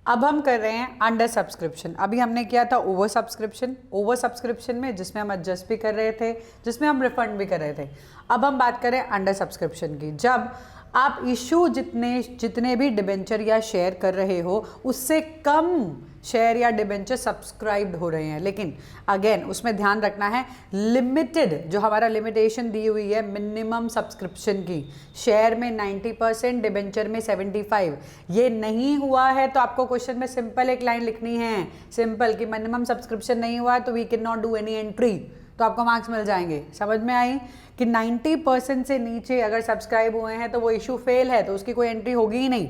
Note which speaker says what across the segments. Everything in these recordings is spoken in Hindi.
Speaker 1: अब हम कर रहे हैं अंडर सब्सक्रिप्शन। अभी हमने किया था ओवर सब्सक्रिप्शन में, जिसमें हम एडजस्ट भी कर रहे थे, जिसमें हम रिफंड भी कर रहे थे। अब हम बात करें अंडर सब्सक्रिप्शन की। जब आप इशू जितने भी डिबेंचर या शेयर कर रहे हो उससे कम शेयर या डिबेंचर सब्सक्राइब्ड हो रहे हैं, लेकिन अगेन उसमें ध्यान रखना है लिमिटेड, जो हमारा लिमिटेशन दी हुई है मिनिमम सब्सक्रिप्शन की, शेयर में 90%, डिबेंचर में 75, ये नहीं हुआ है तो आपको क्वेश्चन में सिंपल एक लाइन लिखनी है, सिंपल, कि मिनिमम सब्सक्रिप्शन नहीं हुआ है तो we can not do any entry, तो आपको मार्क्स मिल जाएंगे। समझ में आई कि 90% से नीचे अगर सब्सक्राइब हुए हैं तो वो इशू फेल है, तो उसकी कोई एंट्री होगी ही नहीं।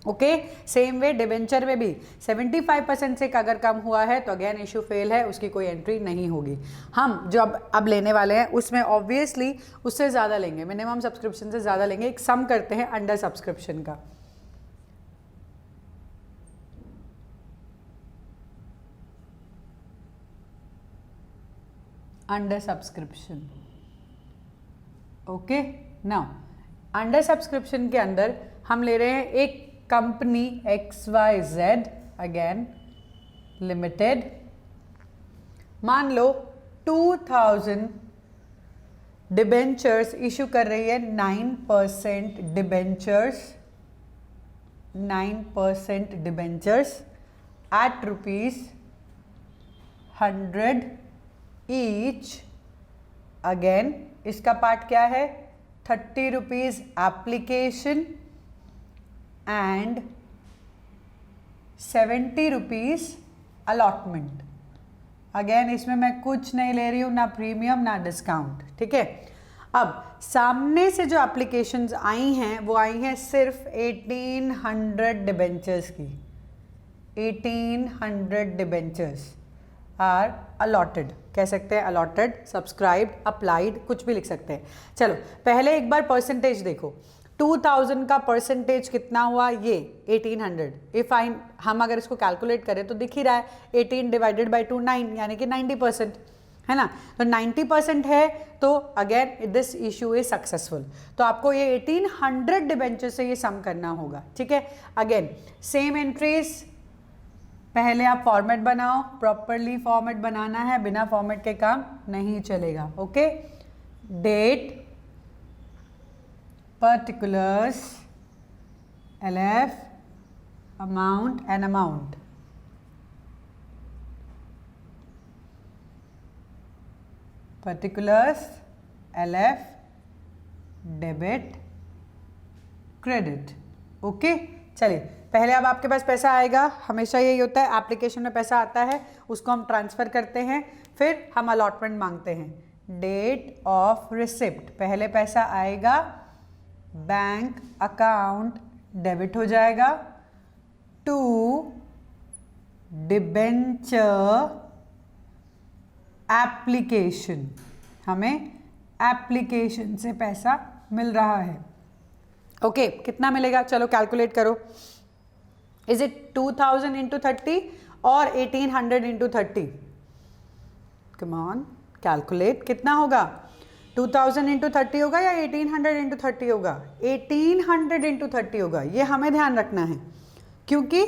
Speaker 1: ओके, सेम वे डिबेंचर में भी 75% से अगर कम हुआ है तो अगेन इशू फेल है, उसकी कोई एंट्री नहीं होगी। हम जो अब लेने वाले हैं उसमें ऑब्वियसली उससे ज़्यादा लेंगे, मिनिमम सब्सक्रिप्शन से ज़्यादा लेंगे। एक सम करते हैं अंडर सब्सक्रिप्शन का। Under subscription, okay. Now under subscription के अंदर हम ले रहे हैं एक कंपनी XYZ अगेन लिमिटेड, मान लो 2000 डिबेंचर्स इशू कर रही है, 9% debentures, 9% debentures at ₹100 each. Again इसका पार्ट क्या है, 30 rupees application and 70 rupees allotment. Again इसमें मैं कुछ नहीं ले रही हूँ, ना प्रीमियम ना डिस्काउंट, ठीक है। अब सामने से जो एप्लीकेशंस आई हैं वो आई हैं सिर्फ 1800 डिबेंचर्स की। 1800 डिबेंचर्स आर अलॉटेड, कह सकते हैं अलॉटेड, सब्सक्राइब्ड, अप्लाइड, कुछ भी लिख सकते हैं। चलो पहले एक बार परसेंटेज देखो, 2000 का परसेंटेज कितना हुआ, ये 1800। इफ हम अगर इसको कैलकुलेट करें तो दिख ही रहा है 18 डिवाइडेड बाई 2 9, यानी कि 90%, है ना। तो 90% है तो again this issue is successful. तो आपको ये 1800 डिबेंचर से ये सम करना होगा, ठीक है। अगेन सेम एंट्रीज, पहले आप फॉर्मेट बनाओ, प्रॉपरली फॉर्मेट बनाना है, बिना फॉर्मेट के काम नहीं चलेगा। Okay, date, particulars, LF, amount and amount, particulars, LF, debit, credit। Okay, चलिए पहले अब आपके पास पैसा आएगा, हमेशा यही होता है, एप्लीकेशन में पैसा आता है उसको हम ट्रांसफ़र करते हैं, फिर हम अलॉटमेंट मांगते हैं। डेट ऑफ रिसिप्ट, पहले पैसा आएगा, बैंक अकाउंट डेबिट हो जाएगा टू डिबेंचर एप्लीकेशन, हमें एप्लीकेशन से पैसा मिल रहा है। ओके, कितना मिलेगा, चलो कैलकुलेट करो। इज इट 2000 इंटू 30 और 1800 इंटू 30? कम ऑन कैलकुलेट, कितना होगा, 2000 इंटू 30 होगा या 1800 इंटू 30 होगा? 1800 इंटू 30 होगा, ये हमें ध्यान रखना है, क्योंकि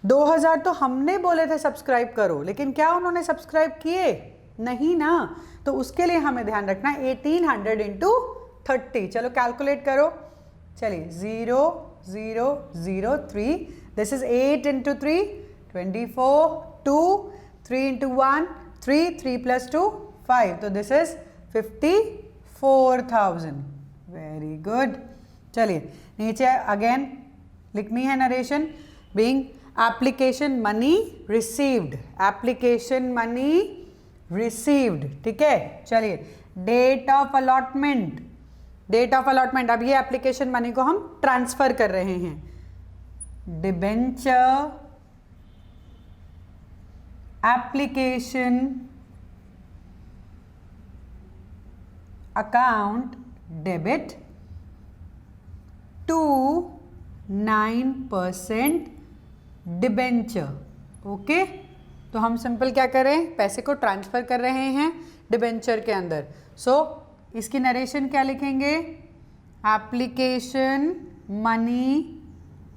Speaker 1: 2000 तो हमने बोले थे सब्सक्राइब करो, लेकिन क्या उन्होंने सब्सक्राइब किए? नहीं ना, तो उसके लिए हमें ध्यान रखना है 1800 इंटू 30। चलो कैलकुलेट करो, चलिए 0 0 0 3, this is 8 into 3 24, 2 3 into 1 3, 3 plus 2 5, तो दिस इज 54,000। Very good. चलिए नीचे अगेन लिखनी है narration, being application money received, application money received, ठीक है। चलिए date of allotment, date of allotment, अब ये एप्लीकेशन मनी को हम ट्रांसफर कर रहे हैं। Debenture application account debit to 9% debenture. Okay, तो हम सिंपल क्या करें, पैसे को ट्रांसफ़र कर रहे हैं डिबेंचर के अंदर। सो इसकी नरेशन क्या लिखेंगे, application money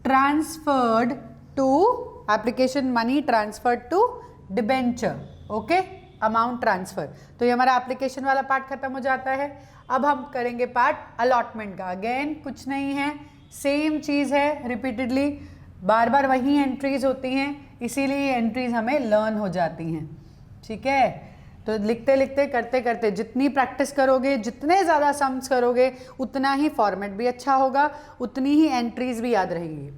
Speaker 1: transferred to application money transfer to debenture, okay, amount transfer. तो ये हमारा एप्लीकेशन वाला पार्ट खत्म हो जाता है। अब हम करेंगे पार्ट अलॉटमेंट का। अगेन कुछ नहीं है, सेम चीज़ है, रिपीटेडली बार बार वही एंट्रीज होती हैं, इसीलिए ये एंट्रीज हमें लर्न हो जाती हैं, ठीक है। तो लिखते लिखते करते करते जितनी प्रैक्टिस करोगे, जितने ज़्यादा सम्स करोगे, उतना ही फॉर्मेट भी अच्छा होगा, उतनी ही एंट्रीज भी याद रहेंगी।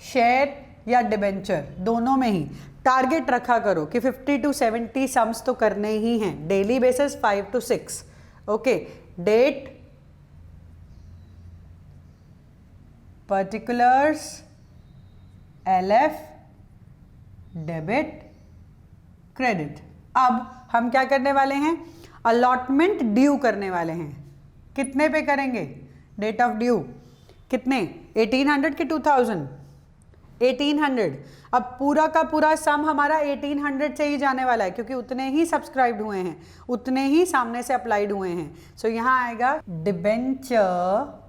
Speaker 1: शेयर या डिबेंचर दोनों में ही टारगेट रखा करो कि 50 to 70 सम्स तो करने ही हैं, daily basis 5 to 6, okay. Date, particulars, LF, debit, credit. अब हम क्या करने वाले हैं, अलॉटमेंट ड्यू करने वाले हैं। कितने पे करेंगे, डेट ऑफ ड्यू कितने, 1800 के 2000, 1800। अब पूरा का पूरा सम हमारा 1800 से ही जाने वाला है, क्योंकि उतने ही सब्सक्राइब्ड हुए हैं, उतने ही सामने से अप्लाइड हुए हैं। सो यहाँ आएगा डिबेंचर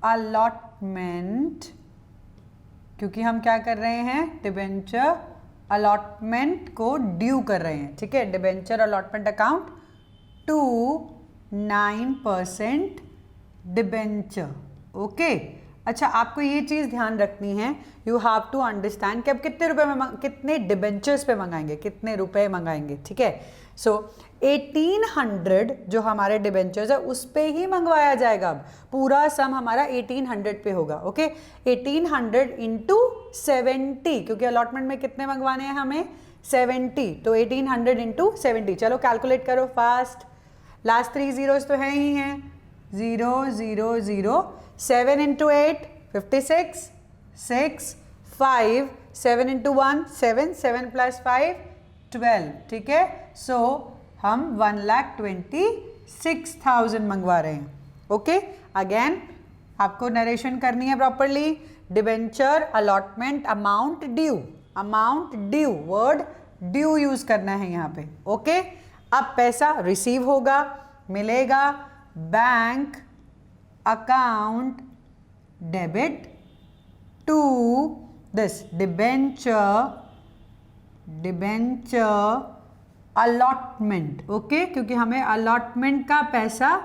Speaker 1: अलॉटमेंट, क्योंकि हम क्या कर रहे हैं, डिबेंचर अलॉटमेंट को ड्यू कर रहे हैं, ठीक है। Debenture allotment account to 9% debenture, okay. अच्छा, आपको ये चीज़ ध्यान रखनी है, यू हैव टू अंडरस्टैंड कि अब कितने रुपए में कितने डिबेंचर्स पे मंगाएंगे, कितने रुपए मंगाएंगे, ठीक है। सो 1800 जो हमारे डिबेंचर्स है उस पे ही मंगवाया जाएगा। अब पूरा सम हमारा 1800 पे होगा, ओके। 1800 इंटू 70, क्योंकि अलॉटमेंट में कितने मंगवाने हैं हमें, 70, तो 1800 इंटू 70। चलो कैलकुलेट करो फास्ट, लास्ट 3 zeros तो हैं ही हैं, 0 0 0, 7 into 8 56, 6 5, 7 into 1 7, 7 plus 5 12, ठीक है। सो हम 1,26,000 मंगवा रहे हैं, ओके। अगेन आपको नरेशन करनी है properly. Debenture allotment amount due, amount due, word due use करना है यहाँ पे, ओके। अब पैसा रिसीव होगा, मिलेगा, bank account debit to this debenture allotment, okay, क्योंकि हमें अलॉटमेंट का पैसा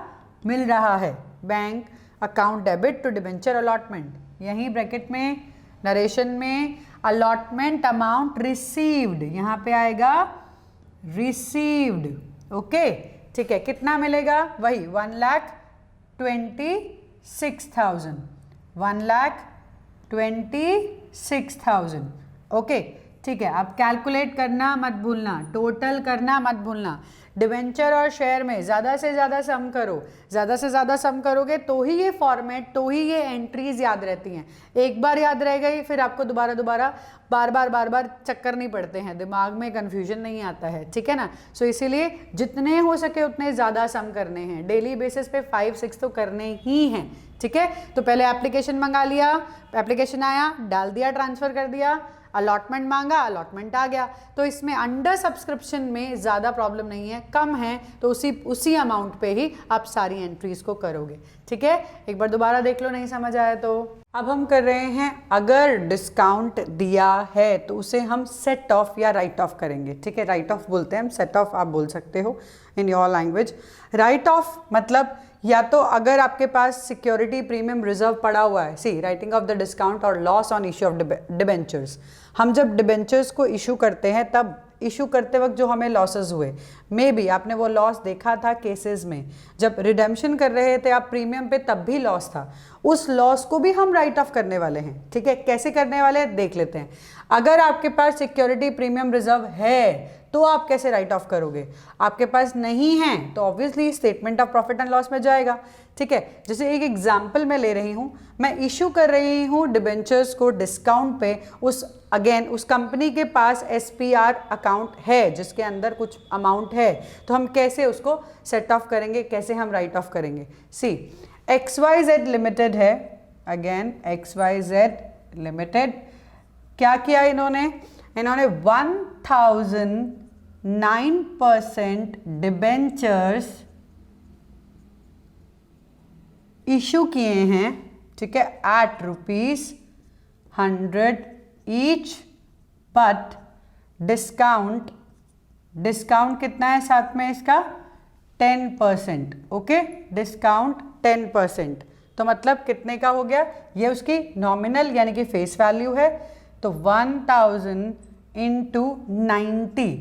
Speaker 1: मिल रहा है। Bank account debit to debenture allotment, यहीं ब्रैकेट में नरेशन में अलॉटमेंट अमाउंट रिसीव्ड, यहाँ पे आएगा रिसीव्ड, ओके, ठीक है। कितना मिलेगा, वही 1,26,000, 1,26,000, ओके, ठीक है। अब कैलकुलेट करना मत भूलना, टोटल करना मत भूलना। डिबेंचर और शेयर में ज़्यादा से ज़्यादा सम करो, ज़्यादा से ज़्यादा सम करोगे तो ही ये फॉर्मेट, तो ही ये एंट्रीज याद रहती हैं। एक बार याद रह गई, फिर आपको दोबारा बार बार चक्कर नहीं पड़ते हैं, दिमाग में कन्फ्यूजन नहीं आता है, ठीक है ना। सो इसीलिए जितने हो सके उतने ज़्यादा सम करने हैं, डेली बेसिस पे 5 6 तो करने ही हैं, ठीक है। तो पहले एप्लीकेशन मंगा लिया, एप्लीकेशन आया, डाल दिया, ट्रांसफ़र कर दिया, अलॉटमेंट मांगा, अलॉटमेंट आ गया। तो इसमें अंडर सब्सक्रिप्शन में ज़्यादा प्रॉब्लम नहीं है, कम है तो उसी अमाउंट पे ही आप सारी एंट्रीज को करोगे, ठीक है। एक बार दोबारा देख लो, नहीं समझ आया तो। अब हम कर रहे हैं, अगर डिस्काउंट दिया है तो उसे हम सेट ऑफ या राइट ऑफ करेंगे, ठीक है। राइट ऑफ बोलते हैं हम, सेट ऑफ आप बोल सकते हो in your language. Right of मतलब या तो अगर आपके पास सिक्योरिटी प्रीमियम रिजर्व पड़ा हुआ है, सी राइटिंग ऑफ द डिस्काउंट और loss on issue of debentures. हम जब डिबेंचर्स को इशू करते हैं तब इशू करते वक्त जो हमें लॉसेस हुए, मे बी आपने वो लॉस देखा था केसेस में, जब रिडेम्पशन कर रहे थे आप प्रीमियम पे तब भी लॉस था, उस लॉस को भी हम राइट ऑफ करने वाले हैं, ठीक है। कैसे करने वाले हैं देख लेते हैं। अगर आपके पास सिक्योरिटी प्रीमियम रिजर्व है तो आप कैसे राइट ऑफ करोगे, आपके पास नहीं है तो obviously statement of profit and loss में जाएगा, ठीक है। जैसे एक एग्जांपल मैं ले रही हूँ, मैं इशू कर रही हूँ डिबेंचर्स को डिस्काउंट पे, उस कंपनी के पास SPR अकाउंट है जिसके अंदर कुछ अमाउंट है, तो हम कैसे उसको सेट ऑफ करेंगे, कैसे हम राइट ऑफ करेंगे। सी XYZ लिमिटेड है, अगेन XYZ लिमिटेड, क्या किया इन्होंने 1009% डिबेंचर्स इशू किए हैं, ठीक है, एट 100 ईच, बट डिस्काउंट कितना है साथ में इसका 10%, ओके, डिस्काउंट 10%। तो मतलब कितने का हो गया, ये उसकी नॉमिनल यानी कि फेस वैल्यू है, तो 1000 इंटू 90,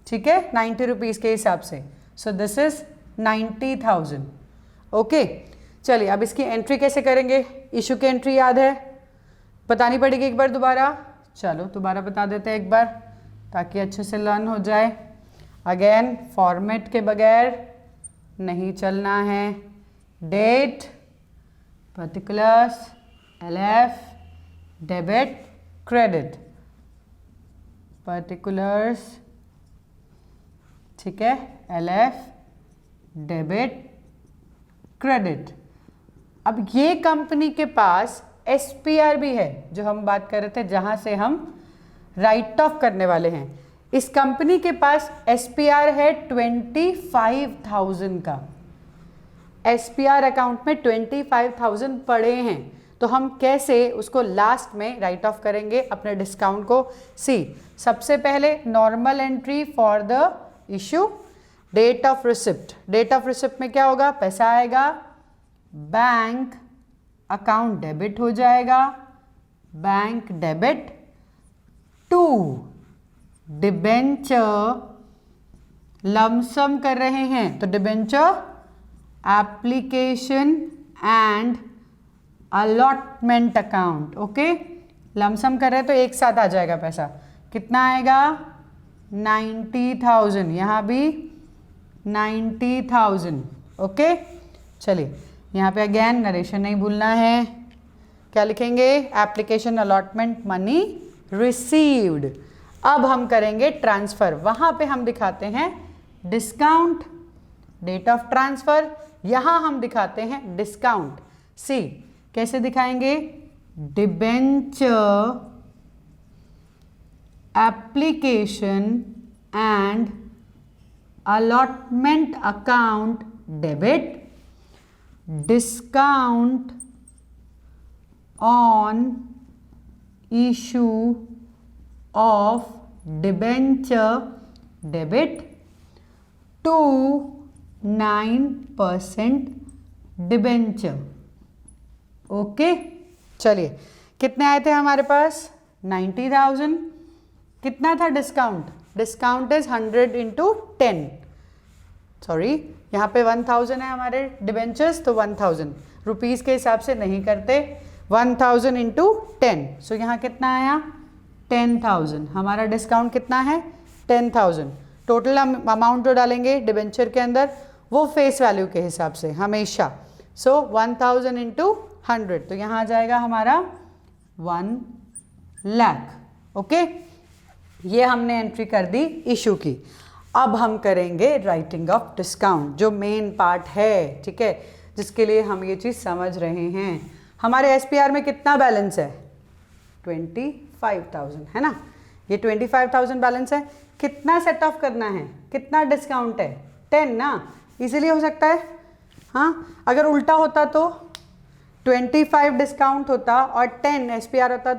Speaker 1: ठीक है, 90 रुपीज़ के हिसाब से, सो दिस इज 90,000, ओके। चलिए अब इसकी एंट्री कैसे करेंगे, इशू की एंट्री याद है, बतानी पड़ेगी एक बार दोबारा, चलो दोबारा बता देते हैं एक बार ताकि अच्छे से लर्न हो जाए। अगेन फॉर्मेट के बगैर नहीं चलना है, date, particulars, LF, debit, credit, particulars, ठीक है, LF, डेबिट, क्रेडिट। अब ये कंपनी के पास SPR भी है, जो हम बात कर रहे थे जहां से हम राइट ऑफ करने वाले हैं। इस कंपनी के पास SPR है 25,000 का, SPR अकाउंट में 25,000 पड़े हैं, तो हम कैसे उसको लास्ट में राइट ऑफ करेंगे अपने डिस्काउंट को। सी, सबसे पहले normal entry for the issue, date of receipt, date of receipt में क्या होगा, पैसा आएगा, बैंक अकाउंट डेबिट हो जाएगा, bank debit to debenture, lump sum कर रहे हैं तो debenture application and allotment account, okay, lump sum कर रहे हैं तो एक साथ आ जाएगा पैसा, कितना आएगा 90,000, यहाँ भी 90,000, ओके। चलिए यहाँ पे अगेन नरेशन नहीं भूलना है, क्या लिखेंगे, एप्लीकेशन अलॉटमेंट मनी रिसीव्ड। अब हम करेंगे ट्रांसफ़र, वहाँ पे हम दिखाते हैं डिस्काउंट, डेट ऑफ ट्रांसफ़र, यहाँ हम दिखाते हैं डिस्काउंट। सी, कैसे दिखाएंगे, debenture application and allotment account debit, discount on issue of debenture debit to 9% debenture, okay. चलिए कितने आए थे हमारे पास 90,000, कितना था discount, discount is 100 into 10, sorry यहाँ पे 1000 है हमारे डिबेंचर्स, तो 1000 रुपीज़ के हिसाब से नहीं करते, 1000 इंटू 10, सो यहाँ कितना आया 10,000, हमारा डिस्काउंट कितना है 10,000। टोटल अमाउंट जो डालेंगे डिबेंचर के अंदर वो फेस वैल्यू के हिसाब से हमेशा, सो 1000 इंटू 100, तो यहाँ आ जाएगा हमारा 1 लाख, ओके। ये हमने एंट्री कर दी इशू की। अब हम करेंगे राइटिंग ऑफ डिस्काउंट, जो मेन पार्ट है, ठीक है, जिसके लिए हम ये चीज़ समझ रहे हैं। हमारे SPR में कितना बैलेंस है 25,000, है ना, ये 25,000 बैलेंस है, कितना सेट ऑफ करना है, कितना डिस्काउंट है 10 ना, इसीलिए हो सकता है। हाँ, अगर उल्टा होता तो 25 डिस्काउंट होता और 10 SPR होता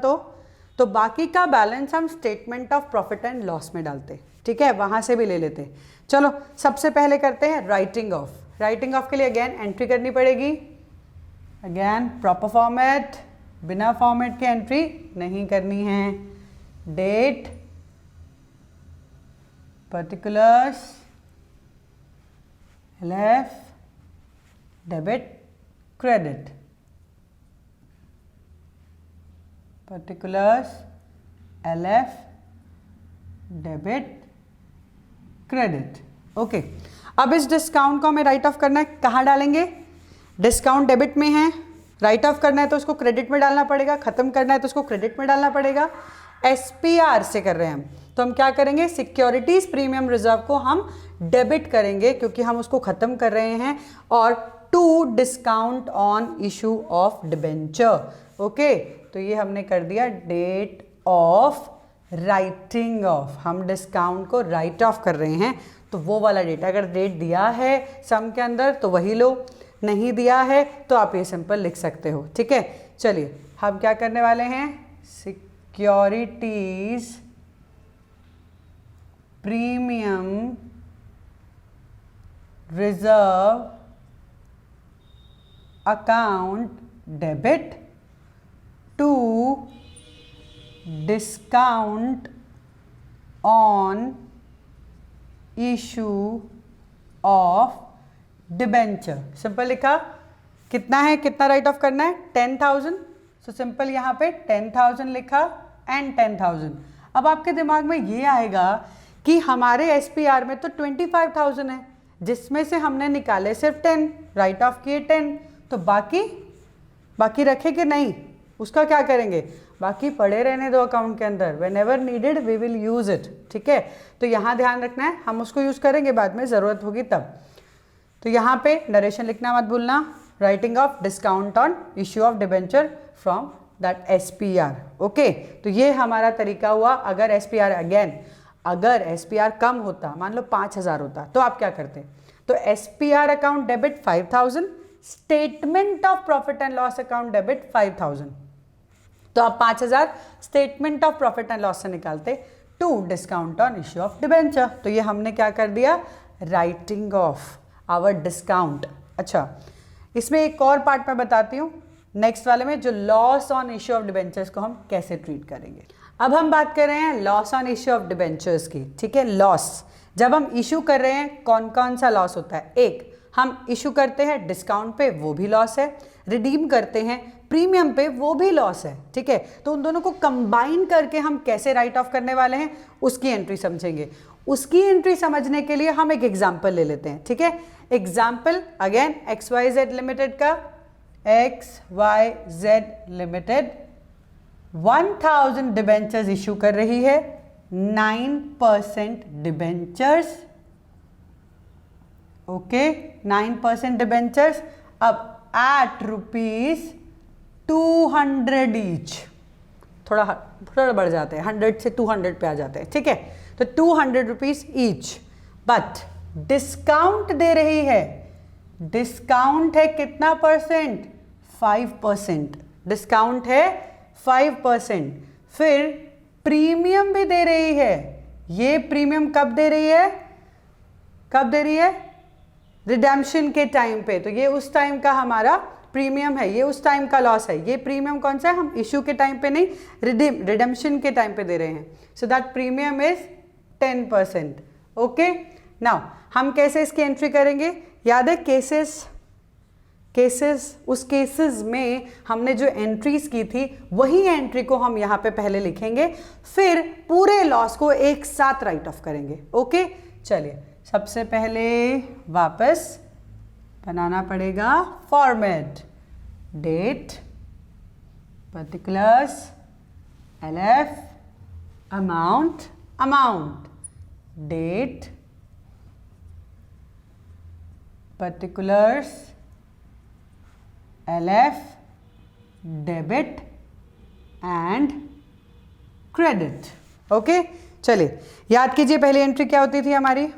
Speaker 1: तो बाकी का बैलेंस हम statement of profit and loss में डालते, ठीक है, वहाँ से भी ले लेते। चलो सबसे पहले करते हैं राइटिंग ऑफ। राइटिंग ऑफ के लिए अगेन एंट्री करनी पड़ेगी, अगेन प्रॉपर फॉर्मेट, बिना फॉर्मेट के एंट्री नहीं करनी है, date, particulars, LF, debit, credit, particulars, LF, debit, credit, okay. अब इस डिस्काउंट को हमें राइट ऑफ करना है, कहाँ डालेंगे, डिस्काउंट डेबिट में है, राइट ऑफ करना है तो उसको क्रेडिट में डालना पड़ेगा, ख़त्म करना है तो उसको क्रेडिट में डालना पड़ेगा। SPR से कर रहे हैं हम, तो हम क्या करेंगे, सिक्योरिटीज़ प्रीमियम रिजर्व को हम डेबिट करेंगे क्योंकि हम उसको ख़त्म कर रहे हैं, और to discount on issue of debenture, okay. तो ये हमने कर दिया डेट ऑफ राइटिंग ऑफ, हम डिस्काउंट को राइट ऑफ कर रहे हैं, तो वो वाला डेट, अगर डेट दिया है सम के अंदर तो वही लो, नहीं दिया है तो आप ये सिंपल लिख सकते हो, ठीक है। चलिए हम क्या करने वाले हैं, securities premium reserve account debit to discount on issue of debenture. Simple लिखा, कितना है, कितना राइट ऑफ करना है, 10,000। सो सिंपल यहाँ पे 10,000 लिखा एंड 10,000। अब आपके दिमाग में ये आएगा कि हमारे एसपीआर में तो 25,000 है, जिसमें से हमने निकाले सिर्फ 10, राइट ऑफ किए 10, तो बाकी रखे कि नहीं, उसका क्या करेंगे, बाकी पड़े रहने दो अकाउंट के अंदर, whenever needed we will use it. ठीक है, तो यहाँ ध्यान रखना है, हम उसको यूज करेंगे बाद में, ज़रूरत होगी तब। तो यहाँ पे नरेशन लिखना मत भूलना, writing of discount on issue of debenture from that SPR. Okay, तो ये हमारा तरीका हुआ। अगर एसपीआर अगर एसपीआर कम होता, मान लो 5,000 होता, तो आप क्या करते, तो SPR account debit 5,000, statement of profit and loss account debit 5,000। तो आप 5,000 statement of profit and loss से निकालते to discount on issue of debenture. तो ये हमने क्या कर दिया, राइटिंग ऑफ आवर डिस्काउंट। अच्छा, इसमें एक और पार्ट मैं बताती हूँ नेक्स्ट वाले में, जो loss on issue of debentures को हम कैसे ट्रीट करेंगे। अब हम बात कर रहे हैं loss on issue of debentures की। ठीक है, लॉस जब हम इशू कर रहे हैं कौन कौन सा लॉस होता है, एक हम इशू करते हैं डिस्काउंट पे, वो भी लॉस है, रिडीम करते हैं प्रीमियम पे, वो भी लॉस है। ठीक है, तो उन दोनों को कंबाइन करके हम कैसे राइट ऑफ करने वाले हैं उसकी एंट्री समझेंगे। उसकी एंट्री समझने के लिए हम एक एग्जाम्पल ले लेते हैं। ठीक है, एग्जाम्पल अगेन XYZ लिमिटेड का, XYZ लिमिटेड 1,000 डिबेंचर्स इशू कर रही है, 9% डिबेंचर्स। Okay, 9% debentures. अब एट ₹200 ईच, थोड़ा बढ़ जाते हैं, 100 से 200 पे आ जाते हैं। ठीक है, तो 200 रुपीज ईच, बट डिस्काउंट दे रही है, डिस्काउंट है कितना परसेंट, 5%, डिस्काउंट है 5%। फिर प्रीमियम भी दे रही है, ये प्रीमियम कब दे रही है, कब दे रही है, रिडेम्पशन के टाइम पे, तो ये उस टाइम का हमारा प्रीमियम है, ये उस टाइम का लॉस है। ये प्रीमियम कौन सा है, हम इशू के टाइम पे नहीं, रिडेम्पशन के टाइम पे दे रहे हैं। So that premium is 10%। Okay, now हम कैसे इसकी एंट्री करेंगे, याद है केसेस, उस केसेस में हमने जो एंट्रीज की थी वही एंट्री को हम यहाँ पे पहले लिखेंगे, फिर पूरे लॉस को एक साथ राइट ऑफ करेंगे। ओके, चलिए सबसे पहले वापस बनाना पड़ेगा format, date, particulars, LF, amount, date, particulars, LF, debit and credit. Okay, चलिए याद कीजिए पहली एंट्री क्या होती थी हमारी,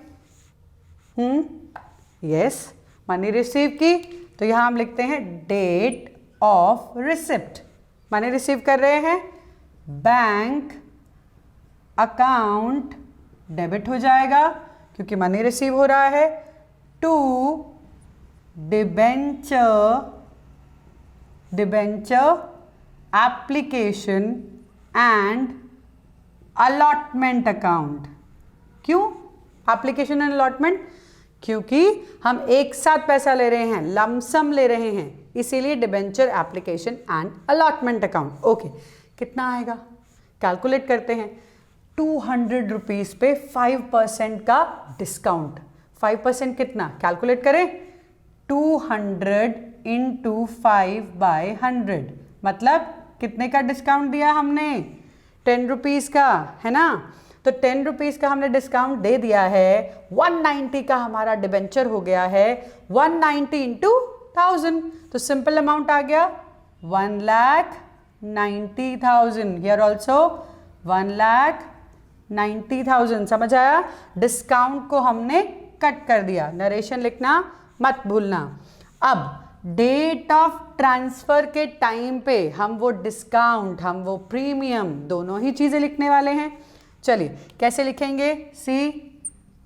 Speaker 1: यस, मनी रिसीव की, तो यहां हम लिखते हैं date of receipt, money receive कर रहे हैं, बैंक अकाउंट डेबिट हो जाएगा क्योंकि मनी रिसीव हो रहा है, to debenture application and allotment account. क्यों एप्लीकेशन एंड अलॉटमेंट, क्योंकि हम एक साथ पैसा ले रहे हैं, लमसम ले रहे हैं, इसीलिए debenture application and allotment account. Okay, कितना आएगा कैलकुलेट करते हैं, 200 रुपीज पे 5% का डिस्काउंट, 5% कितना कैलकुलेट करें, 200 इंटू 5/100, मतलब कितने का डिस्काउंट दिया हमने, 10 रुपीज़ का, है ना। तो 10 रुपीज़ का हमने डिस्काउंट दे दिया है, 190 का हमारा डिबेंचर हो गया है, 190 इंटू 1000, तो सिंपल अमाउंट आ गया 1,90,000। Here also 1,90,000। समझ आया, डिस्काउंट को हमने कट कर दिया, नरेशन लिखना मत भूलना। अब डेट ऑफ ट्रांसफर के टाइम पे हम वो डिस्काउंट, हम वो प्रीमियम, दोनों ही चीजें लिखने वाले हैं। चलिए कैसे लिखेंगे? See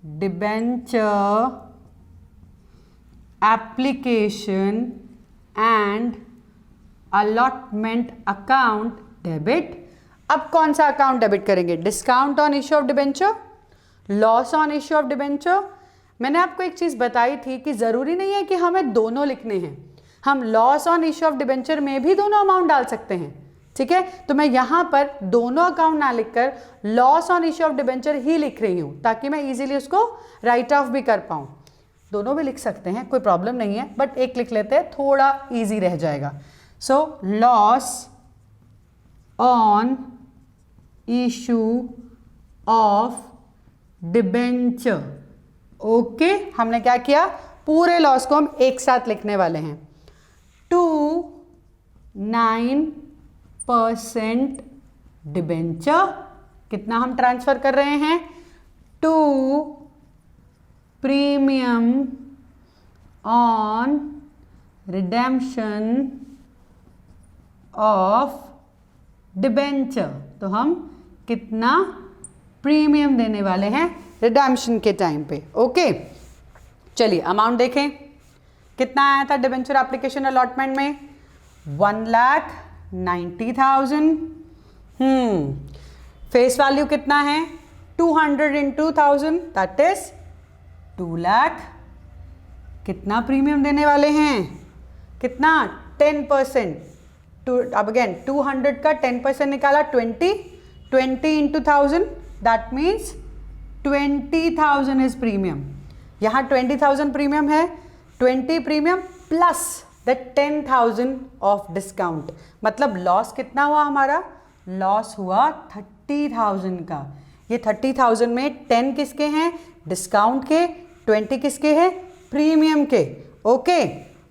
Speaker 1: debenture application and allotment account debit. अब कौन सा अकाउंट डेबिट करेंगे? Discount on issue of debenture, loss on issue of debenture. मैंने आपको एक चीज बताई थी कि जरूरी नहीं है कि हमें दोनों लिखने हैं, हम loss on issue of debenture में भी दोनों अमाउंट डाल सकते हैं। ठीक है, तो मैं यहां पर दोनों अकाउंट ना लिखकर loss on issue of debenture ही लिख रही हूं, ताकि मैं इजीली उसको राइट ऑफ भी कर पाऊं। दोनों भी लिख सकते हैं, कोई प्रॉब्लम नहीं है, बट एक लिख लेते हैं, थोड़ा इजी रह जाएगा। So loss on issue of debenture. Okay, हमने क्या किया? पूरे लॉस को हम एक साथ लिखने वाले हैं। 9% डिबेंचर, कितना हम ट्रांसफर कर रहे हैं? To premium on redemption of debenture. तो हम कितना प्रीमियम देने वाले हैं रिडेम्पशन के टाइम पे। ओके, चलिए अमाउंट देखें, कितना आया था डिबेंचर एप्लीकेशन अलॉटमेंट में? 1,90,000। फेस वैल्यू कितना है? 200 into 1000, दैट इज 2 लाख। कितना प्रीमियम देने वाले हैं? कितना? 10%। अब अगेन 200 का 10% निकाला 20 into 1000, that means 20,000 is premium. यहाँ 20,000 प्रीमियम है, 20 premium plus the 10,000 of discount. मतलब लॉस कितना हुआ हमारा? लॉस हुआ 30,000 का। ये 30,000 में 10 किसके हैं? डिस्काउंट के। 20 किसके हैं? प्रीमियम के। ओके,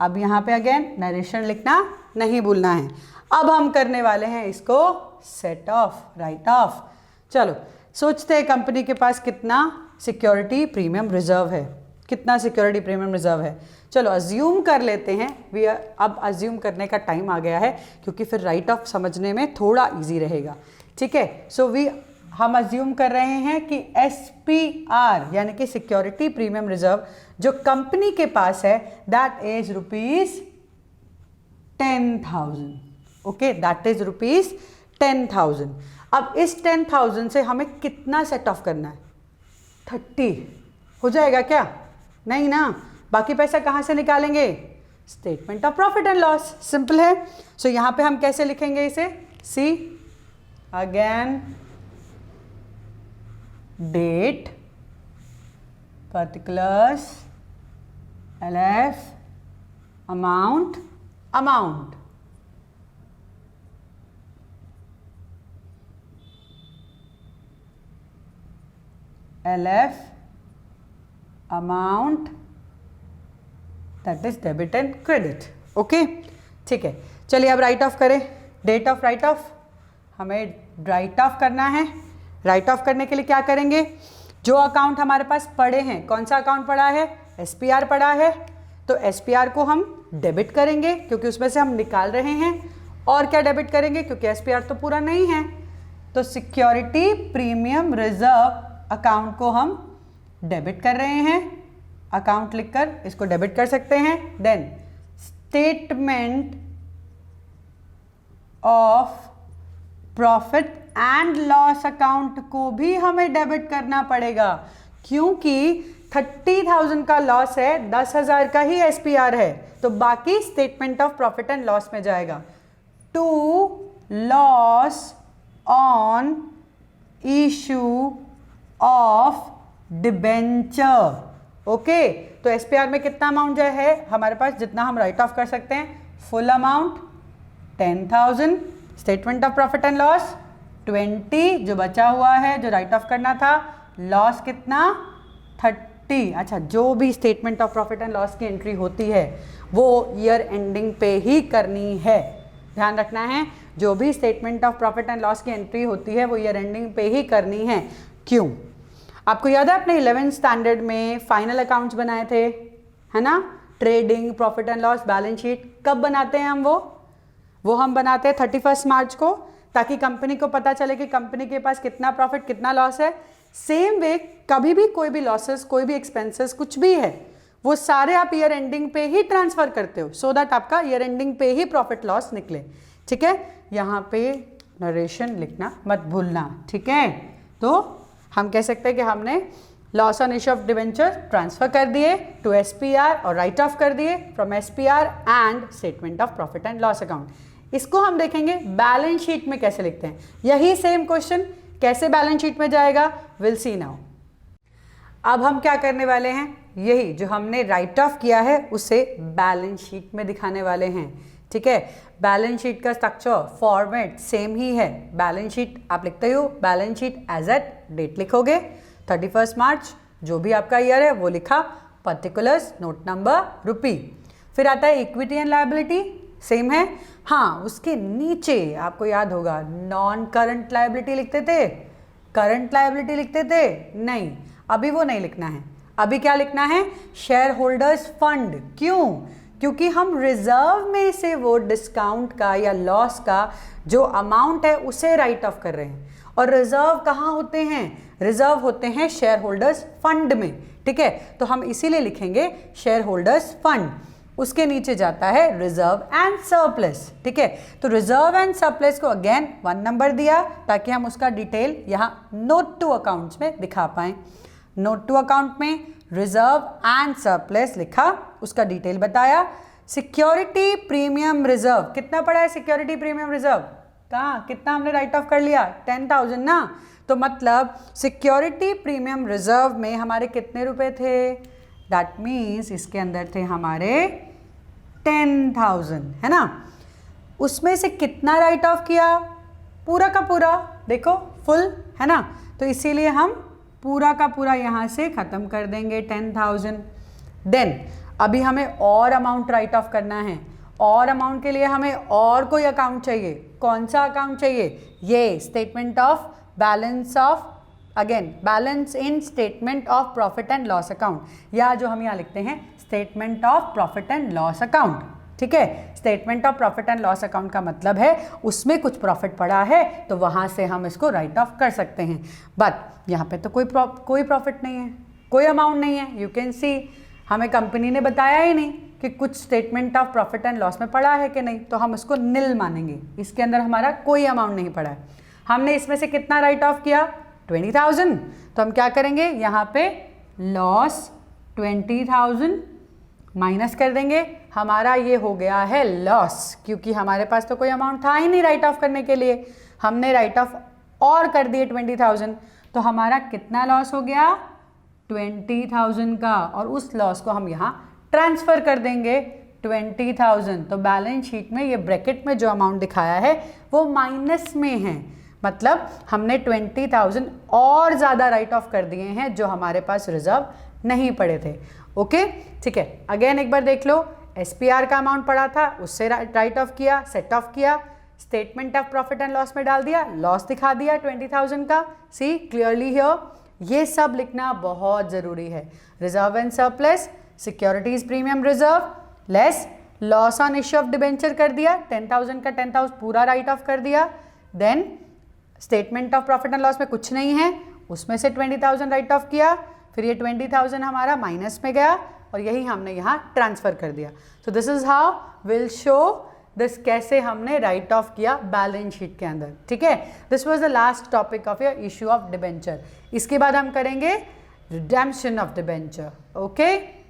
Speaker 1: अब यहाँ पे अगेन नरेशन लिखना नहीं भूलना है। अब हम करने वाले हैं इसको सेट ऑफ, राइट ऑफ। चलो सोचते हैं कंपनी के पास कितना सिक्योरिटी प्रीमियम रिजर्व है, कितना सिक्योरिटी प्रीमियम रिजर्व है। चलो अज्यूम कर लेते हैं। अब अज्यूम करने का टाइम आ गया है, क्योंकि फिर राइट ऑफ समझने में थोड़ा इजी रहेगा। ठीक है, सो हम अज्यूम कर रहे हैं कि SPR यानी कि सिक्योरिटी प्रीमियम रिजर्व जो कंपनी के पास है that is ₹10,000। Okay, that is ₹10,000। अब इस 10,000 से हमें कितना सेट ऑफ करना है? 30 हो जाएगा क्या? नहीं ना, बाकी पैसा कहाँ से निकालेंगे? Statement of profit and loss, simple है। सो यहाँ पे हम कैसे लिखेंगे इसे? See again date, particulars, LF, amount, LF, amount, that is debit and credit. Okay, ठीक है। चलिए अब राइट ऑफ करें। डेट ऑफ राइट ऑफ, हमें राइट ऑफ करना है। राइट ऑफ करने के लिए क्या करेंगे? जो अकाउंट हमारे पास पड़े हैं, कौन सा अकाउंट पड़ा है? SPR पड़ा है, तो SPR को हम डेबिट करेंगे क्योंकि उसमें से हम निकाल रहे हैं। और क्या डेबिट करेंगे? क्योंकि SPR तो पूरा नहीं है, तो सिक्योरिटी प्रीमियम रिजर्व अकाउंट को हम डेबिट कर रहे हैं। अकाउंट लिखकर इसको डेबिट कर सकते हैं। Then statement of profit and loss account को भी हमें डेबिट करना पड़ेगा, क्योंकि 30,000 का लॉस है, 10,000 का ही SPR है, तो बाकी statement of profit and loss में जाएगा। To loss on issue of debenture. Okay, तो SPR में कितना अमाउंट जो है हमारे पास, जितना हम राइट ऑफ कर सकते हैं, full amount 10,000, statement of profit and loss 20, जो बचा हुआ है जो राइट ऑफ करना था, लॉस कितना 30। अच्छा, जो भी statement of profit and loss की एंट्री होती है वो ईयर एंडिंग पे ही करनी है, ध्यान रखना है। जो भी statement of profit and loss की एंट्री होती है वो ईयर एंडिंग पे ही करनी है। क्यों? आपको याद है अपने 11th स्टैंडर्ड में फाइनल अकाउंट्स बनाए थे, है ना? Trading profit and loss balance sheet कब बनाते हैं हम? वो हम बनाते हैं 31 मार्च को, ताकि कंपनी को पता चले कि कंपनी के पास कितना प्रॉफिट कितना लॉस है। सेम वे कभी भी कोई भी लॉसेस, कोई भी एक्सपेंसेस, कुछ भी है, वो सारे आप ईयर एंडिंग पे ही ट्रांसफर करते हो, सो दैट आपका ईयर एंडिंग पे ही प्रॉफिट लॉस निकले। ठीक है, यहाँ पे नरेशन लिखना मत भूलना। ठीक है, तो हम कह सकते हैं कि हमने loss on issue of debenture transfer कर दिए टू एसपीआर और राइट ऑफ कर दिए from SPR and statement of profit and loss account. इसको हम देखेंगे बैलेंस शीट में कैसे लिखते हैं। यही सेम क्वेश्चन कैसे बैलेंस शीट में जाएगा, विल सी नाउ। अब हम क्या करने वाले हैं, यही जो हमने राइट ऑफ किया है उसे बैलेंस शीट में दिखाने वाले हैं। ठीक है, बैलेंस शीट का स्ट्रक्चर फॉर्मेट सेम ही है। बैलेंस शीट आप लिखते हो, balance sheet as at date लिखोगे 31 मार्च, जो भी आपका ईयर है वो लिखा, पर्टिकुलर्स, नोट नंबर, रुपी। फिर आता है इक्विटी एंड लायबिलिटी, सेम है। हाँ, उसके नीचे आपको याद होगा नॉन करंट लायबिलिटी लिखते थे, करंट लायबिलिटी लिखते थे, नहीं, अभी वो नहीं लिखना है। अभी क्या लिखना है, शेयर होल्डर्स फंड। क्यों? क्योंकि हम रिजर्व में से वो डिस्काउंट का या लॉस का जो अमाउंट है उसे राइट ऑफ कर रहे हैं। और रिजर्व कहाँ होते हैं? रिजर्व होते हैं शेयर होल्डर्स फंड में। ठीक है, तो हम इसीलिए लिखेंगे शेयर होल्डर्स फंड। उसके नीचे जाता है रिजर्व एंड सरप्लस। ठीक है, तो रिजर्व एंड सरप्लस को अगेन 1 नंबर दिया ताकि हम उसका डिटेल यहाँ नोट टू अकाउंट्स में दिखा पाएं। नोट टू अकाउंट में रिजर्व एंड सरप्लस लिखा, उसका डिटेल बताया। सिक्योरिटी प्रीमियम रिजर्व कितना पड़ा है? सिक्योरिटी प्रीमियम रिजर्व कहाँ, कितना हमने राइट ऑफ कर लिया? 10,000 ना। तो मतलब सिक्योरिटी प्रीमियम रिजर्व में हमारे कितने रुपए थे? दैट मीन्स इसके अंदर थे हमारे 10,000, है ना। उसमें से कितना राइट ऑफ किया? पूरा का पूरा, देखो फुल, है ना। तो इसीलिए हम पूरा का पूरा यहाँ से ख़त्म कर देंगे 10,000। देन अभी हमें और अमाउंट राइट ऑफ करना है। और अमाउंट के लिए हमें और कोई अकाउंट चाहिए। कौन सा अकाउंट चाहिए? ये statement of balance of, again balance in statement of profit and loss account, या जो हम यहाँ लिखते हैं statement of profit and loss account. ठीक है, statement of profit and loss account का मतलब है उसमें कुछ प्रॉफिट पड़ा है तो वहाँ से हम इसको राइट ऑफ कर सकते हैं। बट यहाँ पे तो कोई प्रॉफिट नहीं है, कोई अमाउंट नहीं है। यू कैन सी, हमें कंपनी ने बताया ही नहीं कि कुछ statement of profit and loss में पड़ा है कि नहीं, तो हम उसको निल मानेंगे। इसके अंदर हमारा कोई अमाउंट नहीं पड़ा है। हमने इसमें से कितना राइट ऑफ किया? 20,000। तो हम क्या करेंगे, यहाँ पे लॉस 20,000 माइनस कर देंगे। हमारा ये हो गया है लॉस, क्योंकि हमारे पास तो कोई अमाउंट था ही नहीं राइट ऑफ करने के लिए। हमने राइट ऑफ और कर दिए 20,000, तो हमारा कितना लॉस हो गया? 20,000 का। और उस लॉस को हम यहाँ ट्रांसफ़र कर देंगे 20,000। तो बैलेंस शीट में ये ब्रैकेट में जो अमाउंट दिखाया है वो माइनस में है, मतलब हमने 20,000 और ज़्यादा राइट ऑफ कर दिए हैं जो हमारे पास रिजर्व नहीं पड़े थे। ओके, ठीक है, अगेन एक बार देख लो। एसपीआर का अमाउंट पड़ा था, उससे राइट ऑफ किया, सेट ऑफ किया, statement of profit and loss में डाल दिया, लॉस दिखा दिया 20,000 का। सी क्लियरली हियर, ये सब लिखना बहुत ज़रूरी है। Reserve and surplus, securities premium reserve less loss on issue of debenture कर दिया, 10,000 का 10,000 पूरा राइट ऑफ कर दिया। Then statement of profit and loss में कुछ नहीं है, उसमें से 20,000 राइट ऑफ किया, फिर ये 20,000 हमारा माइनस में गया और यही हमने यहाँ ट्रांसफ़र कर दिया। So this is how will show this, कैसे हमने राइट ऑफ किया बैलेंस शीट के अंदर। ठीक है, this was the last topic of your issue of debenture. इसके बाद हम करेंगे रिडेम्पशन ऑफ डिबेंचर। ओके।